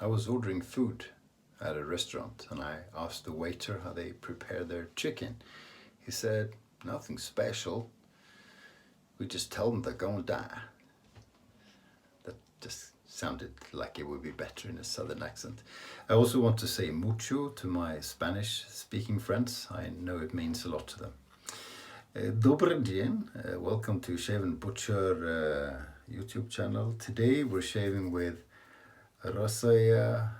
I was ordering food at a restaurant and I asked the waiter how they prepare their chicken. He said, nothing special. We just tell them they're going to die. That just sounded like it would be better in a southern accent. I also want to say mucho to my Spanish speaking friends. I know it means a lot to them. Dobry dzień. Welcome to Shave&Butcher YouTube channel. Today we're shaving with Roskaya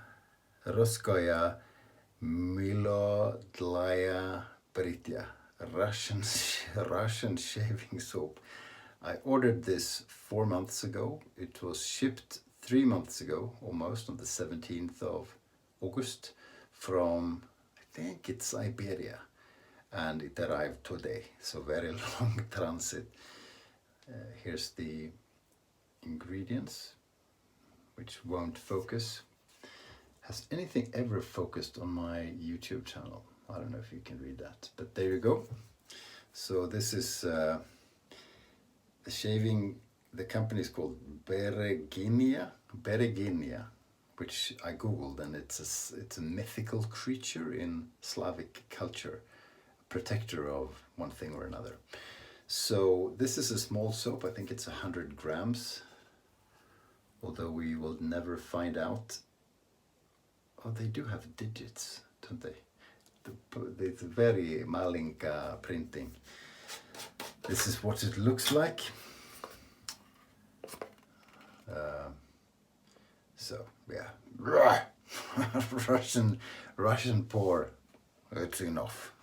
Milodlaya Britya, Russian shaving soap. I ordered this 4 months ago. It was shipped 3 months ago, almost on the 17th of August from, I think it's Siberia, and it arrived today, so very long transit. Here's the ingredients, which won't focus. Has anything ever focused on my YouTube channel? I don't know if you can read that, but there you go. So this is the shaving. The company is called Bereginia, which I googled, and it's a mythical creature in Slavic culture, a protector of one thing or another. So this is a small soap. I think it's 100 grams, although we will never find out. Oh, they do have digits, don't they? It's very Malinka printing. This is what it looks like. So yeah, Russian pour. It's enough.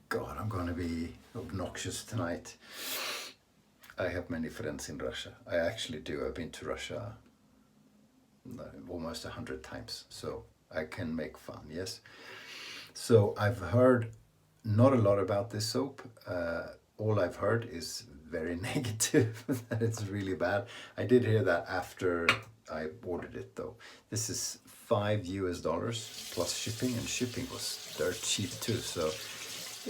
God, I'm gonna be obnoxious tonight. I have many friends in Russia. I actually do. I've been to Russia almost 100 times, so I can make fun, yes. So I've heard not a lot about this soap. All I've heard is very negative, that it's really bad. I did hear that after I ordered it though. This is $5 plus shipping, and shipping was dirt cheap too, so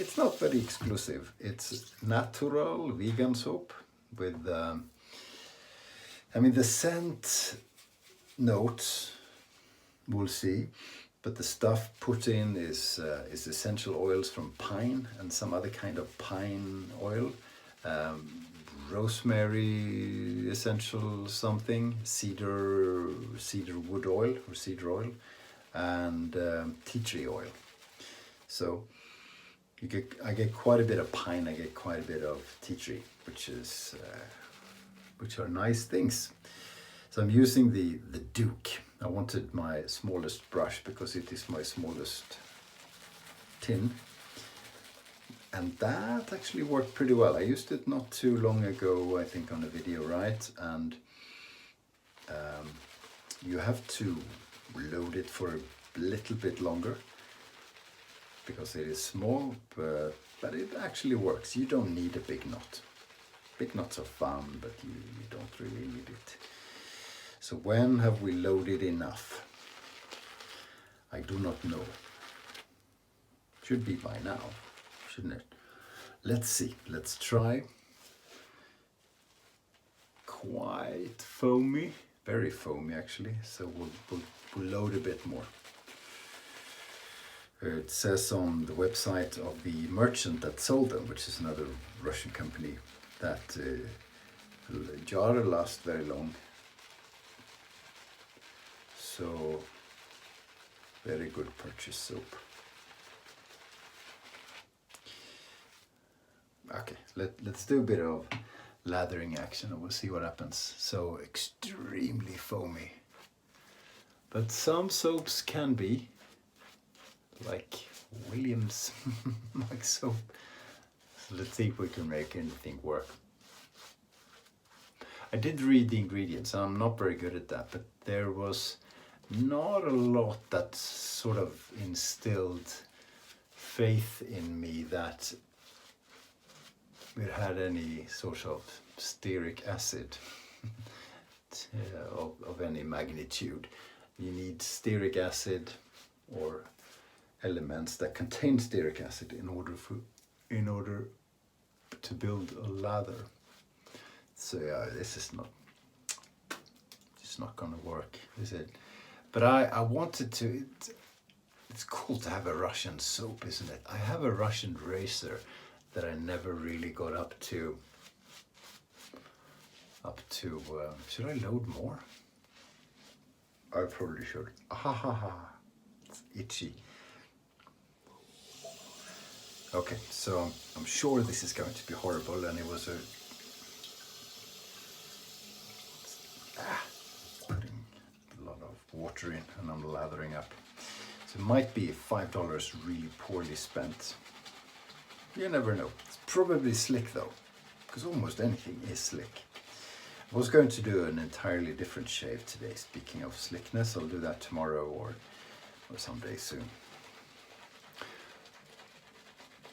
it's not very exclusive. It's natural vegan soap with, the scent notes, we'll see, but the stuff put in is essential oils from pine and some other kind of pine oil, rosemary essential something, cedar wood oil or cedar oil, and tea tree oil. So I get quite a bit of pine, I get quite a bit of tea tree, which are nice things. So I'm using the Duke. I wanted my smallest brush because it is my smallest tin. And that actually worked pretty well. I used it not too long ago, I think on a video, right? And you have to load it for a little bit longer because it is small, but it actually works. You don't need a big knot. Big knots are fun, but you don't really need it. So when have we loaded enough? I do not know. Should be by now, shouldn't it? Let's see, let's try. Quite foamy, very foamy actually, so we'll load a bit more. It says on the website of the merchant that sold them, which is another Russian company, that jar lasts very long. So very good purchase soap. Okay, let's do a bit of lathering action and we'll see what happens. So extremely foamy, but some soaps can be, like Williams like soap. So let's see if we can make anything work. I did read the ingredients, and I'm not very good at that, but there was not a lot that sort of instilled faith in me that it had any sort of stearic acid of any magnitude. You need stearic acid or elements that contain stearic acid in order to build a lather. So yeah, this is not gonna work, is it? But I wanted to. It's cool to have a Russian soap, isn't it? I have a Russian razor that I never really got up to. Should I load more? I probably should. Ha ha ha. It's itchy. Okay, so I'm sure this is going to be horrible, and it was putting a lot of water in, and I'm lathering up. So it might be $5 really poorly spent. You never know. It's probably slick though, because almost anything is slick. I was going to do an entirely different shave today. Speaking of slickness, I'll do that tomorrow or someday soon.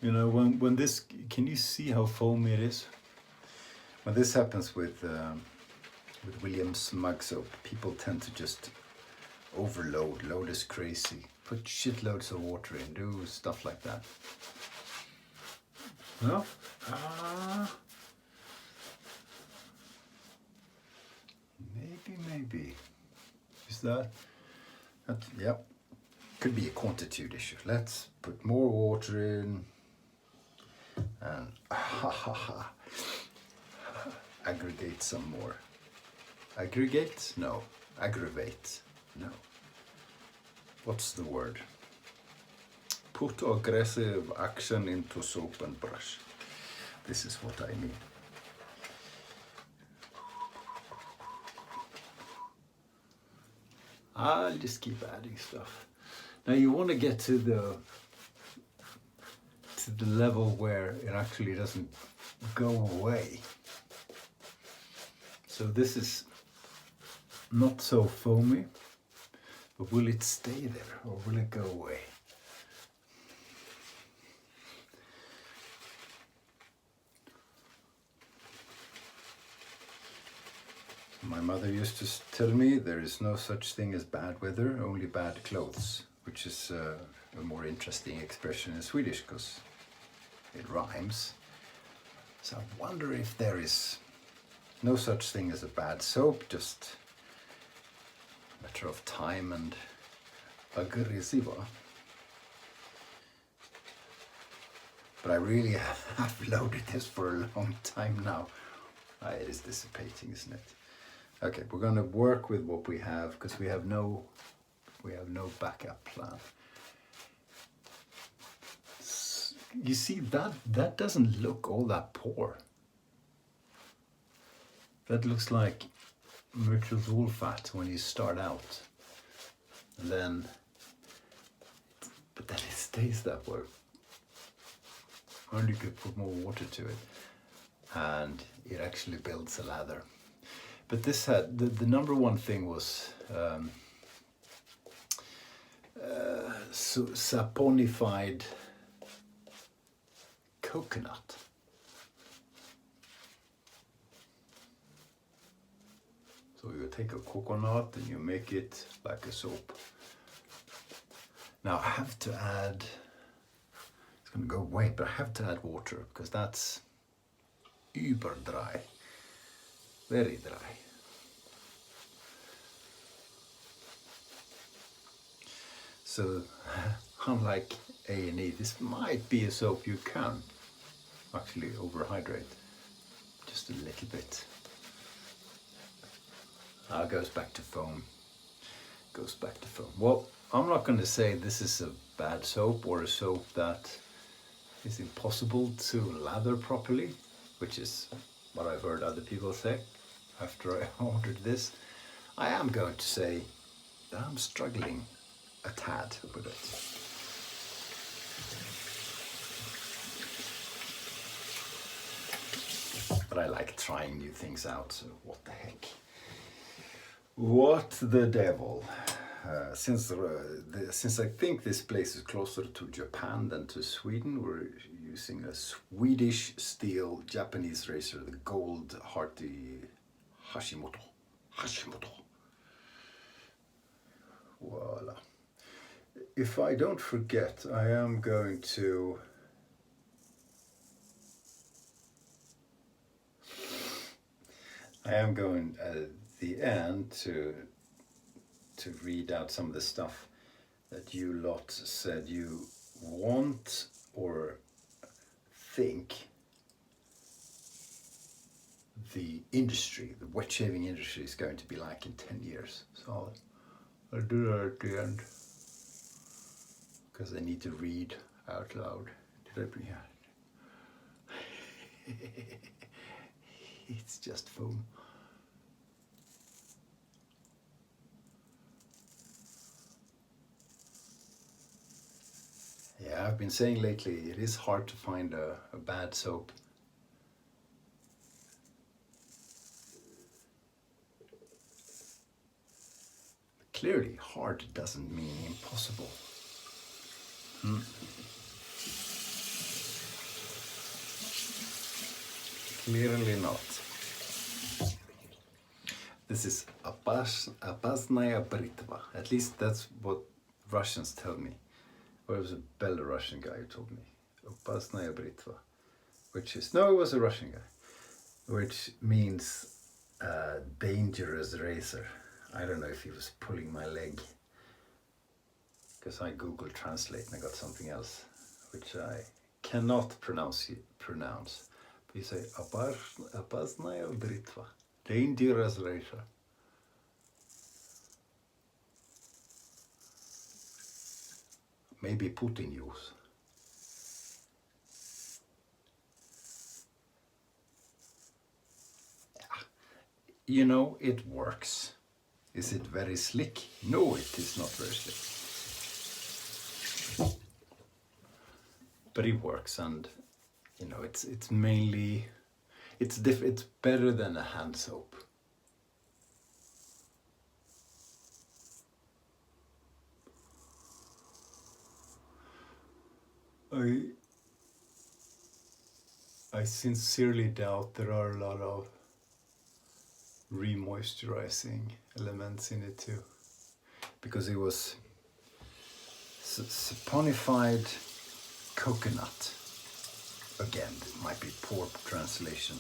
You know, when this, can you see how foamy it is? When this happens with Williams mug soap, people tend to just load as crazy, put shitloads of water in, do stuff like that. No? Maybe. Is that? Yeah. Could be a quantity issue. Let's put more water in and aggregate some more. Aggregate? No. Aggravate? No. What's the word? Put aggressive action into soap and brush. This is what I mean. I'll just keep adding stuff. Now you want to get to the level where it actually doesn't go away. So this is not so foamy, but will it stay there or will it go away? My mother used to tell me there is no such thing as bad weather, only bad clothes, which is a more interesting expression in Swedish because it rhymes. So I wonder if there is no such thing as a bad soap, just a matter of time and aggressiva. But I really have loaded this for a long time now. It is dissipating, isn't it? Okay, we're going to work with what we have because we have no backup plan. You see, that doesn't look all that poor. That looks like Myrtle fat when you start out. And then, but then it stays that way. And you could put more water to it. And it actually builds a lather. But this had, the number one thing was saponified coconut. So you take a coconut and you make it like a soap. Now I have to add, it's going to go away, but I have to add water because that's uber dry. Very dry. So, unlike A&E, this might be a soap you can actually overhydrate just a little bit. Goes back to foam. Goes back to foam. Well, I'm not going to say this is a bad soap or a soap that is impossible to lather properly, which is what I've heard other people say after I ordered this. I am going to say that I'm struggling a tad with it. But I like trying new things out, so what the heck. What the devil. Since I think this place is closer to Japan than to Sweden, we're using a Swedish steel Japanese razor, the gold hearty Hashimoto. Voila. If I don't forget, I am going to at the end to to read out some of the stuff that you lot said you want or think the industry, the wet shaving industry, is going to be like in 10 years. So I'll do that at the end, because I need to read out loud. Did I bring it? It's just foam. Yeah, I've been saying lately, it is hard to find a bad soap. Clearly, hard doesn't mean impossible. Clearly not. This is Opasnaya Britva. At least that's what Russians tell me. Or it was a Belarusian guy who told me. Opasnaya Britva. Which is, no, it was a Russian guy. Which means dangerous razor. I don't know if he was pulling my leg. Because I Google Translate and I got something else. Which I cannot pronounce. But you say Opasnaya Britva. Dangerous razor. Maybe Putin use. You know, it works. Is it very slick? No, it is not very slick. But it works, and you know, it's mainly it's better than a hand soap. I sincerely doubt there are a lot of remoisturizing elements in it too, because it was saponified coconut. Again, it might be poor translation,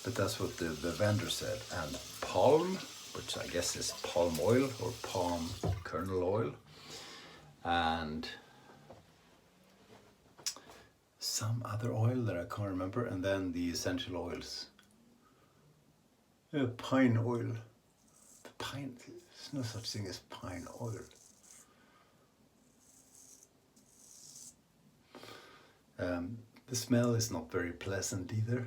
but that's what the vendor said. And palm, which I guess is palm oil or palm kernel oil, and some other oil that I can't remember, and then the essential oils. Pine oil. There's no such thing as pine oil. The smell is not very pleasant either.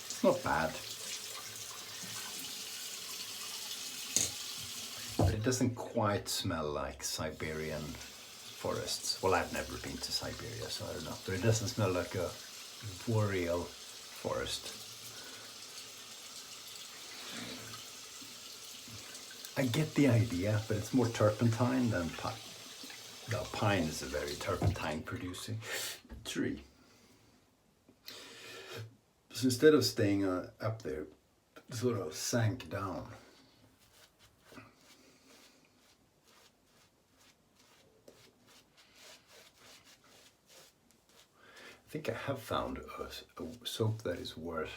It's not bad. But it doesn't quite smell like Siberian forests. Well, I've never been to Siberia, so I don't know. But it doesn't smell like a boreal forest. I get the idea, but it's more turpentine than pine. No, pine is a very turpentine producing tree. So instead of staying up there, it sort of sank down. I think I have found a soap that is worse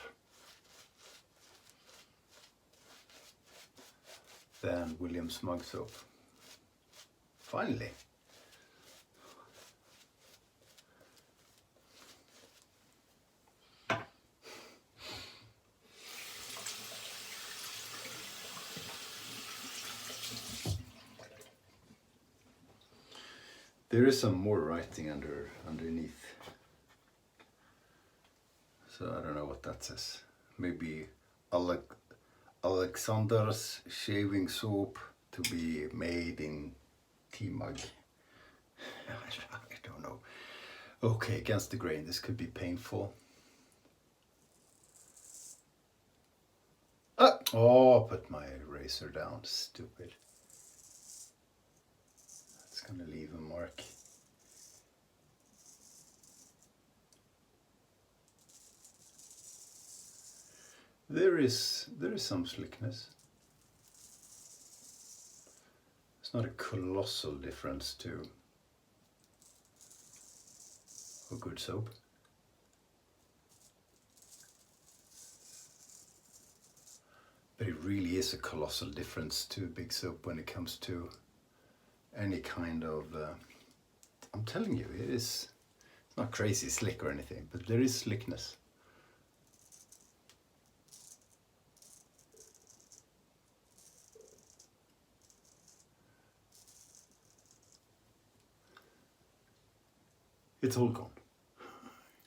than Williams mug soap. Finally. There is some more writing underneath. So I don't know what that says. Maybe Alexander's shaving soap to be made in tea mug. I don't know. Okay, against the grain, this could be painful. Oh, put my razor down, stupid. It's gonna leave a mark. There is some slickness. It's not a colossal difference to or good soap. But it really is a colossal difference to big soap when it comes to any kind of, I'm telling you, it's not crazy slick or anything, but there is slickness. It's all gone.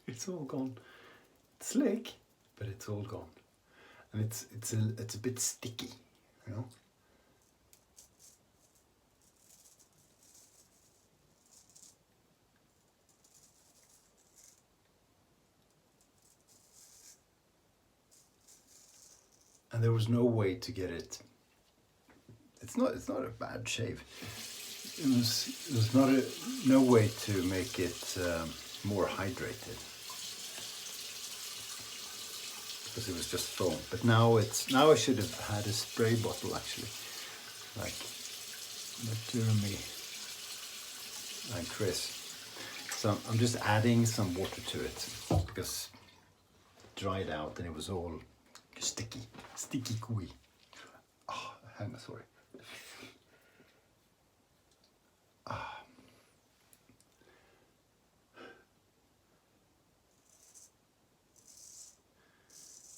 It's all gone. It's slick, but it's all gone. And it's a bit sticky, you know. And there was no way to get it. It's not a bad shave. It was no way to make it more hydrated, because it was just foam. But now I should have had a spray bottle actually, like Jeremy and Chris. So I'm just adding some water to it because it dried out and it was all sticky gooey. Oh, hang on, sorry.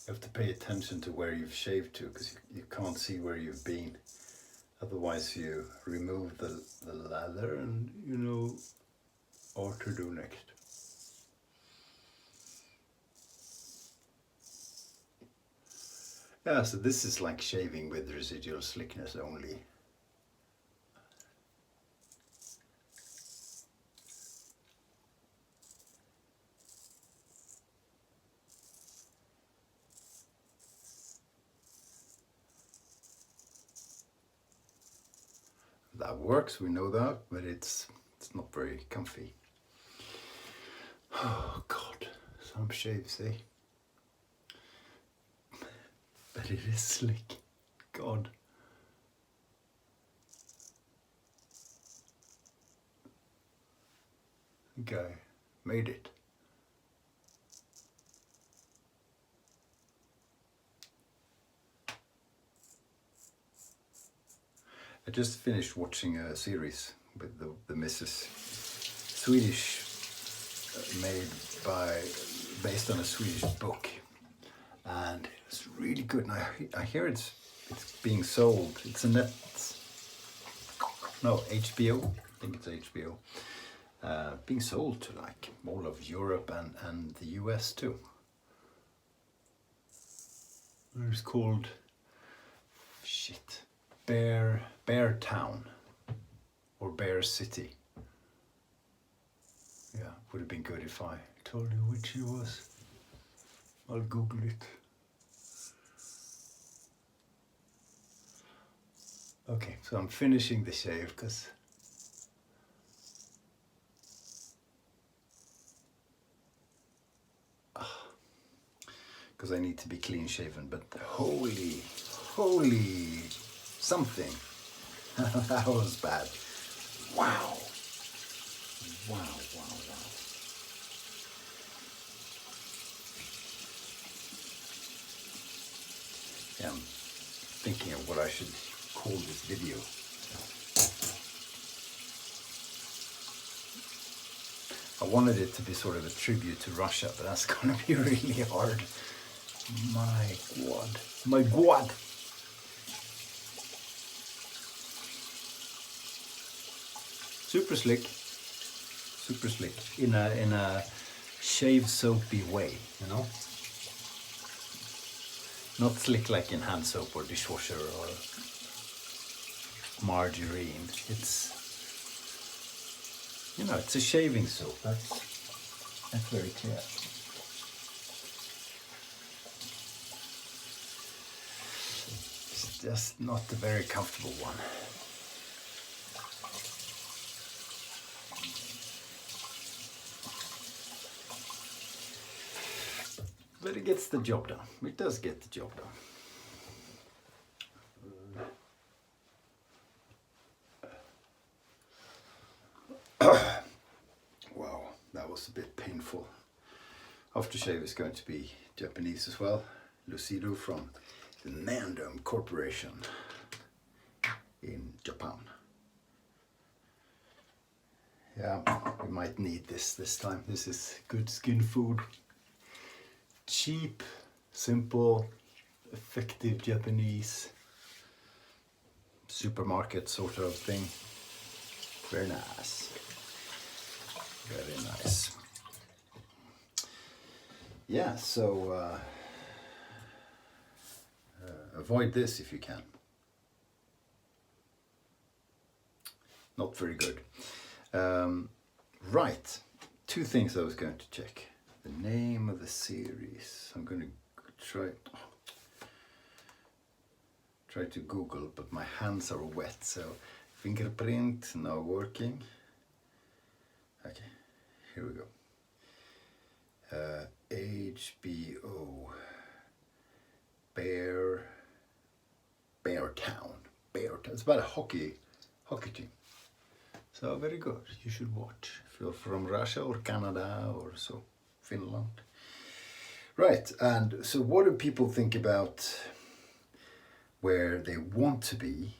You have to pay attention to where you've shaved to, because you can't see where you've been. Otherwise you remove the lather and you know what to do next. Yeah, so this is like shaving with residual slickness only. That works, we know that, but it's not very comfy. Oh God, some shaves, eh? But it is slick. God. I think I made it. I just finished watching a series with the Mrs. Swedish, based on a Swedish book, and it's really good. And I hear it's being sold. It's a HBO. I think it's HBO. Being sold to like all of Europe and the US too. It's called Bear Town or Bear City. Yeah, would have been good if I told you which it was. I'll Google it. Okay, so I'm finishing the shave because I need to be clean shaven, but holy something. That was bad. Wow. Yeah, I'm thinking of what I should call this video. I wanted it to be sort of a tribute to Russia, but that's gonna be really hard. My God. Super slick in a shave soapy way, you know. Not slick like in hand soap or dishwasher or margarine. It's, you know, it's a shaving soap. That's very clear. It's just not a very comfortable one. But it gets the job done. It does get the job done. Wow, that was a bit painful. handful. Aftershave is going to be Japanese as well. Lucido from the Nandom Corporation in Japan. Yeah, we might need this time. This is good skin food. Cheap, simple, effective Japanese supermarket sort of thing. Very nice. Very nice. Yeah, so avoid this if you can. Not very good. Right, 2 things I was going to check. The name of the series. I'm going to try to Google, but my hands are wet, so fingerprint not working. Okay, here we go. HBO Beartown. It's about a hockey team. So very good. You should watch if you're from Russia or Canada or so, Finland. Right, and so what do people think about where they want the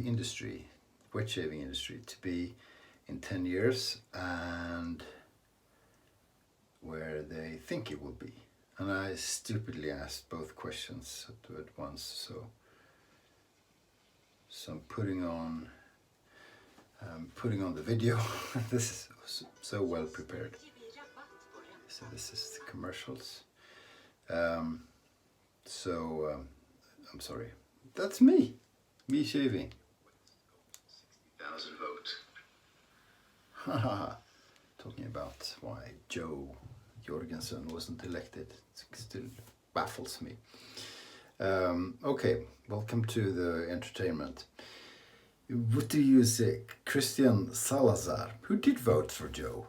industry, wet shaving industry, to be in 10 years and where they think it will be? And I stupidly asked both questions at once, so I'm putting on the video. This is so well prepared. So this is the commercials. I'm sorry. That's me shaving. 60,000 votes. Haha. Talking about why Joe Jorgensen wasn't elected. It still baffles me. Okay, welcome to the entertainment. What do you say? Christian Salazar, who did vote for Joe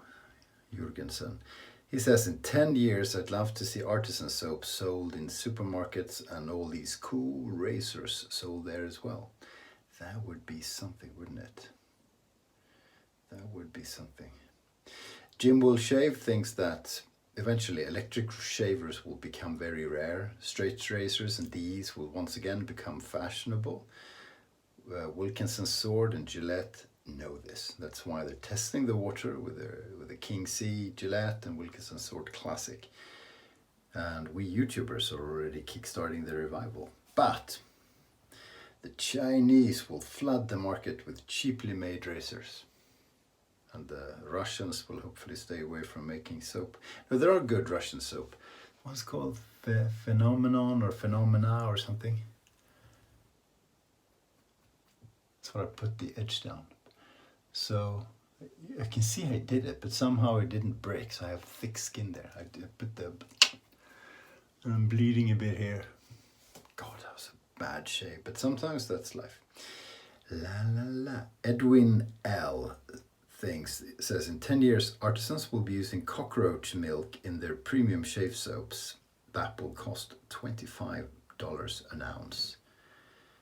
Jorgensen. He says, in 10 years, I'd love to see artisan soap sold in supermarkets and all these cool razors sold there as well. That would be something, wouldn't it? That would be something. Jim Will Shave thinks that eventually electric shavers will become very rare. Straight razors and these will once again become fashionable. Wilkinson Sword and Gillette know this. That's why they're testing the water with the King C Gillette and Wilkinson Sword Classic. And we YouTubers are already kickstarting the revival. But the Chinese will flood the market with cheaply made razors. And the Russians will hopefully stay away from making soap. Now, there are good Russian soap. What's it called? Phenomenon or Phenomena or something? That's what I put the edge down. So I can see I did it, but somehow it didn't break. So I have thick skin there. I put and I'm bleeding a bit here. God, that was a bad shave. But sometimes that's life. La la la. Edwin L. says in 10 years artisans will be using cockroach milk in their premium shave soaps. That will cost $25 an ounce.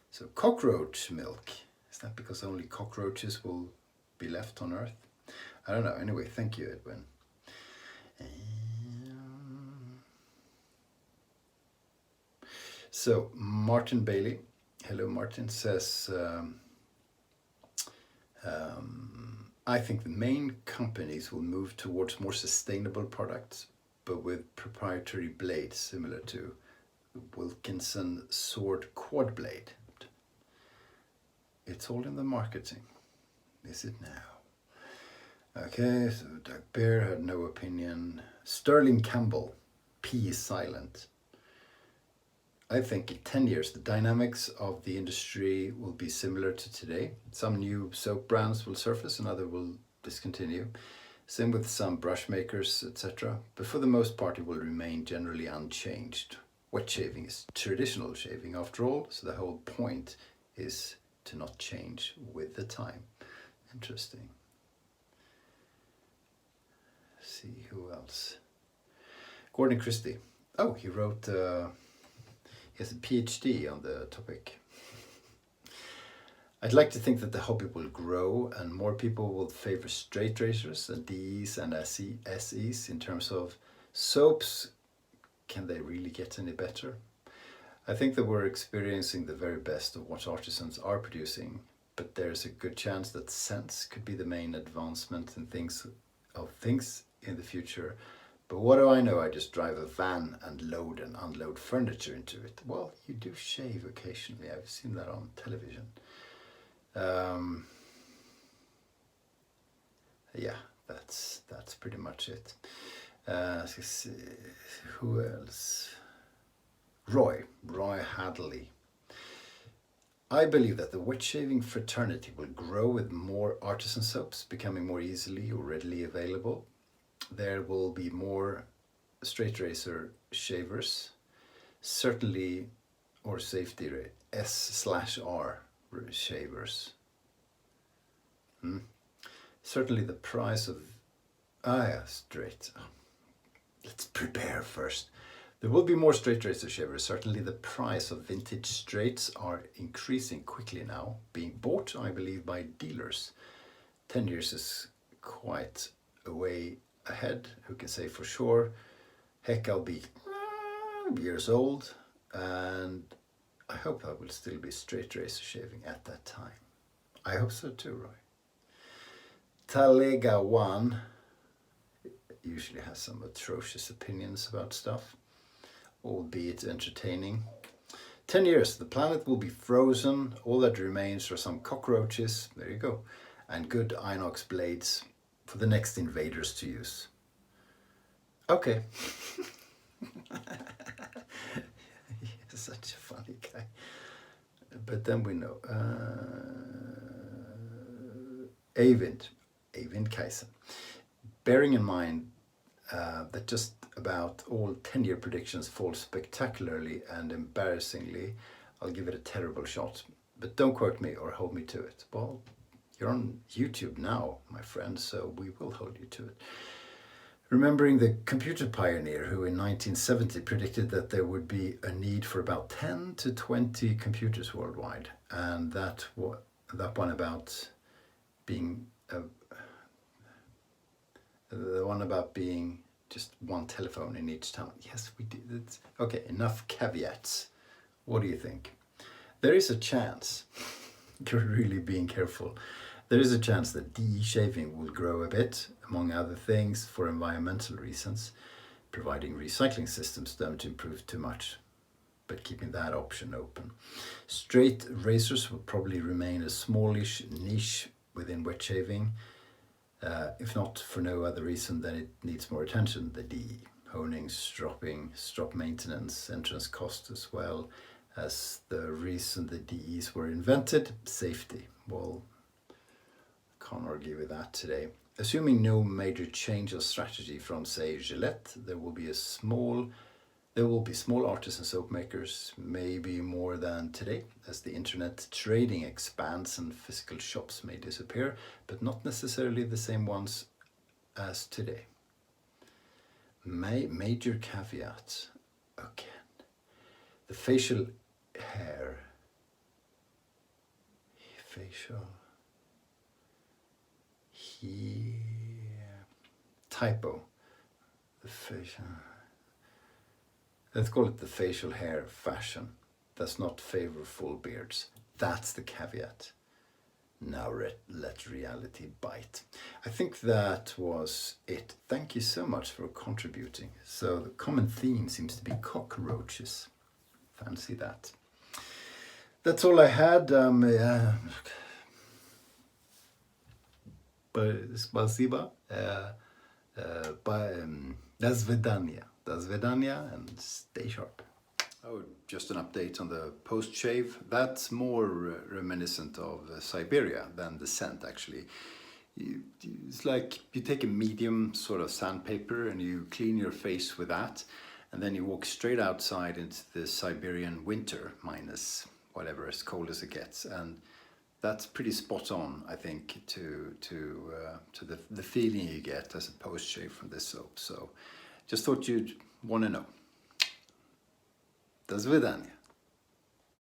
So cockroach milk, is that because only cockroaches will be left on earth? I don't know. Anyway, thank you, Edwin. So Martin Bailey, hello Martin, says I think the main companies will move towards more sustainable products, but with proprietary blades similar to the Wilkinson Sword Quad Blade. It's all in the marketing. Is it now? Okay, so Doug Bear had no opinion. Sterling Campbell, P is silent. I think in 10 years, the dynamics of the industry will be similar to today. Some new soap brands will surface and others will discontinue. Same with some brush makers, etc. But for the most part, it will remain generally unchanged. Wet shaving is traditional shaving after all, so the whole point is to not change with the time. Interesting. Let's see who else. Gordon Christie. Oh, he wrote... he has a PhD on the topic. I'd like to think that the hobby will grow and more people will favor straight razors and DEs and SEs in terms of soaps. Can they really get any better? I think that we're experiencing the very best of what artisans are producing, but there's a good chance that scents could be the main advancement in things in the future. But what do I know? I just drive a van and load and unload furniture into it. Well, you do shave occasionally. I've seen that on television. Yeah, that's pretty much it. Let's see, who else? Roy Hadley. I believe that the wet shaving fraternity will grow with more artisan soaps becoming more easily or readily available. There will be more straight razor shavers, certainly, or safety S/R shavers. Certainly the price of straight. Let's prepare first. There will be more straight razor shavers. Certainly the price of vintage straights are increasing quickly now, being bought, I believe, by dealers. 10 years is quite a way ahead, who can say for sure. Heck, I'll be years old, and I hope I will still be straight razor shaving at that time. I hope so too, Roy. Talega 1 usually has some atrocious opinions about stuff, albeit entertaining. 10 years, the planet will be frozen. All that remains are some cockroaches, there you go, and good inox blades for the next invaders to use. Okay. He's such a funny guy. But then we know. Eivind Kajsen. Bearing in mind that just about all 10-year predictions fall spectacularly and embarrassingly, I'll give it a terrible shot. But don't quote me or hold me to it. Well, you're on YouTube now, my friend, so we will hold you to it. Remembering the computer pioneer who in 1970 predicted that there would be a need for about 10 to 20 computers worldwide, and that one about being the one about being just one telephone in each town. Yes, we did. Okay, enough caveats. What do you think? There is a chance, you're really being careful, there is a chance that DE shaving will grow a bit, among other things, for environmental reasons, providing recycling systems don't improve too much, but keeping that option open. Straight razors will probably remain a smallish niche within wet shaving, if not for no other reason than it needs more attention. The DE, honing, stropping, strop maintenance, entrance cost, as well as the reason the DEs were invented, safety. Well, can't argue with that today. Assuming no major change of strategy from, say, Gillette, there will be small artisan soap makers, maybe more than today, as the internet trading expands and physical shops may disappear, but not necessarily the same ones as today. Major caveat, again, the facial hair, typo, the facial, let's call it the facial hair fashion, does not favor full beards. That's the caveat. Now let reality bite. I think that was it. Thank you so much for contributing. So the common theme seems to be cockroaches. Fancy that. That's all I had. Spasiba. Das Vedania, and stay sharp. Oh, just an update on the post shave. That's more reminiscent of Siberia than the scent, actually. It's like you take a medium sort of sandpaper and you clean your face with that, and then you walk straight outside into the Siberian winter, minus whatever, as cold as it gets, and that's pretty spot on, I think, to the feeling you get as a post shave from this soap. So just thought you'd want to know. До свидания.